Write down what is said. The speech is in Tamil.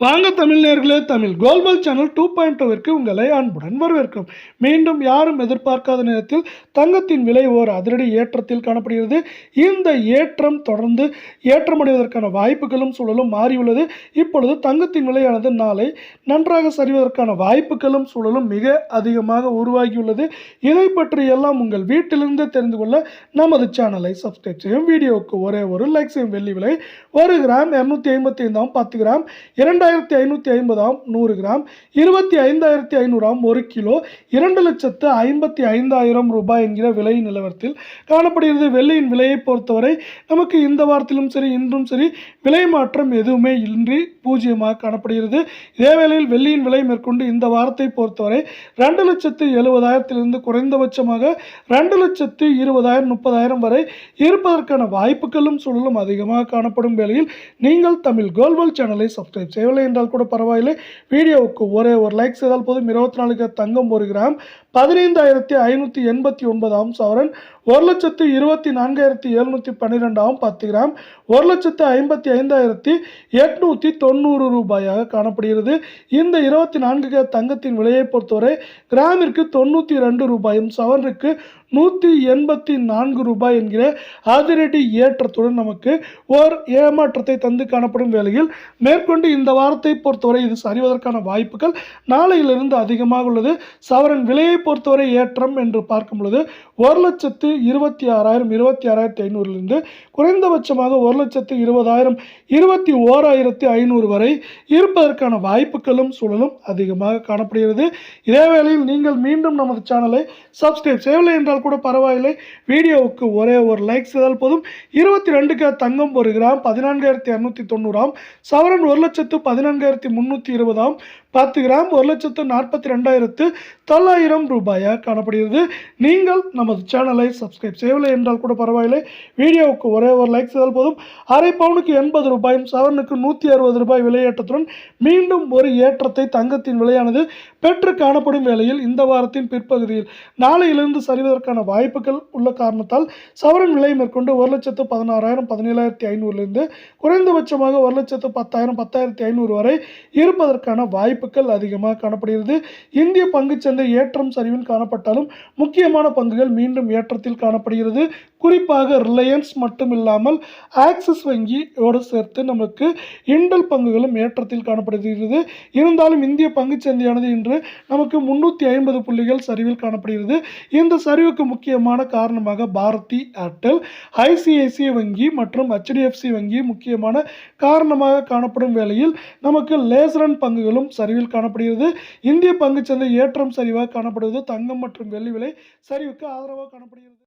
வாங்க தமிழ் நேயர்களே, தமிழ் குளோபல் சேனல் 2.0விற்கு உங்களை அன்புடன் வரவேற்கிறோம். மீண்டும் யாரும் எதிர்பார்க்காத நேரத்தில் தங்கத்தின் விலை ஓர் அதிரடி ஏற்றத்தில் காணப்படுகிறது. இந்த ஏற்றம் தொடர்ந்து ஏற்றமடைவதற்கான வாய்ப்புகளும் சூழலும் மாறியுள்ளது. இப்பொழுது தங்கத்தின் விலையானது நாளை நன்றாக சரிவதற்கான வாய்ப்புகளும் சூழலும் மிக அதிகமாக உருவாகியுள்ளது. இதை பற்றி எல்லாம் உங்கள் வீட்டிலிருந்து தெரிந்து கொள்ள நமது சேனலை சப்ஸ்கிரைப் செய்யும். வீடியோவுக்கு ஒரே ஒரு லைக் செய்யும். வெள்ளி விலை 1 கிராம் 255 10 கிராம் 2550 100 கிராம் 25,500 1 கிலோ 2,55,000 ரூபாய் என்கிற விலை நிலவரத்தில் காணப்படுகிறது. வெள்ளியின் விலையை பொறுத்தவரை நமக்கு இந்த வாரத்திலும் சரி இன்றும் சரி விலை மாற்றம் எதுவுமே இன்றி பூஜ்ஜியமாக காணப்படுகிறது. இதே வேளையில் வெள்ளியின் விலை மேற்கொண்டு இந்த வாரத்தை பொறுத்தவரை 2,70,000 குறைந்தபட்சமாக 2,20,000 30,000 வரை இருப்பதற்கான வாய்ப்புகளும் சூழலும் அதிகமாக காணப்படும் வேளையில் நீங்கள் தமிழ் குளோபல் சேனலை சப்ஸ்கிரைப் செய்யவில்லை என்றால் கூட பரவாயில்லை. வீடியோவுக்கு ஒரே ஒரு லைக் செய்தால் போதும். 24 தங்கம் 1 கிராம் 15,589 சவரன் 1,24,712 10 கிராம் 1,55,890 ரூபாயாக காணப்படுகிறது. இந்த 24 தங்கத்தின் விலையை பொறுத்தவரை கிராமிற்கு 92 ரூபாயும் சவரனுக்கு 184 ரூபாய் என்கிற அதிரடி ஏற்றத்துடன் நமக்கு ஓர் ஏமாற்றத்தை தந்து காணப்படும் வேளையில் மேற்கொண்டு இந்த வாரத்தை பொறுத்தவரை இது சரிவதற்கான வாய்ப்புகள் நாளையிலிருந்து அதிகமாக உள்ளது. சவரன் விலையை பொறுத்தவரை ஏற்றம் என்று பார்க்கும் பொழுது 1,26,000 26,500 குறைந்தபட்சமாக 1,20,000 21,500 வரை இருப்பதற்கான வாய்ப்புகளும் சூழலும் அதிகமாக காணப்படுகிறது. இதே வேளையில் நீங்கள் மீண்டும் நமது சேனலை சப்ஸ்கிரைப் செய்யவில்லை என்றால் கூட பரவாயில்லை. வீடியோவுக்கு ஒரே ஒரு லைக் செய்தால் போதும். 22 தங்கம் 1 கிராம் 14,290 சவரன் 1,14,320 10 கிராம் 1,42,900 ரூபாயாக காணப்படுகிறது. நீங்கள் நமது சேனலை சப்ஸ்கிரைப் செய்யவில்லை என்றால் கூட பரவாயில்லை. வீடியோவுக்கு ஒரே ஒரு லைக் செய்தால் போதும். அரை பவுனுக்கு 80 ரூபாயும் சவரனுக்கு 160 ரூபாய் விலையேற்றத்துடன் மீண்டும் ஒரு ஏற்றத்தை தங்கத்தின் விலையானது பெற்று காணப்படும் வேளையில் இந்த வாரத்தின் பிற்பகுதியில் நாளையிலிருந்து சரிவதற்கான வாய்ப்புகள் உள்ள காரணத்தால் சவரன் விலை மேற்கொண்டு 1,16,000 17,500 குறைந்தபட்சமாக 1,10,000 10,500 வரை இருப்பதற்கான வாய்ப்புகள் அதிகமாக காணப்படுகிறது. இந்திய பங்குச்சந்தை ஏற்றம் சரிவில் காணப்பட்டாலும் முக்கியமான பங்குகள் மீண்டும் ஏற்றத்தில் காணப்படுகிறது. குறிப்பாக ரிலையன்ஸ் மட்டும் இல்லாமல் ஆக்சிஸ் வங்கியோடு சேர்த்து நமக்கு இண்டல் பங்குகளும் ஏற்றத்தில் காணப்படுகிறது. இருந்தாலும் இந்திய பங்குச்சந்தையானது இன்று நமக்கு 350 புள்ளிகள் சரிவில் காணப்படுகிறது. இந்த சரிவுக்கு முக்கியமான காரணமாக பாரதி ஏர்டெல், ஐசிஐசிஐ வங்கி மற்றும் HDFC வங்கி முக்கியமான காரணமாக காணப்படும் வேளையில் நமக்கு லேசரன் பங்குகளும் சரிவில் காணப்படுகிறது. இந்திய பங்குச்சந்தை ஏற்றம் சரிவாக காணப்படுவது தங்கம் மற்றும் வெள்ளி விலை சரிவுக்கு ஆதரவாக காணப்படுகிறது.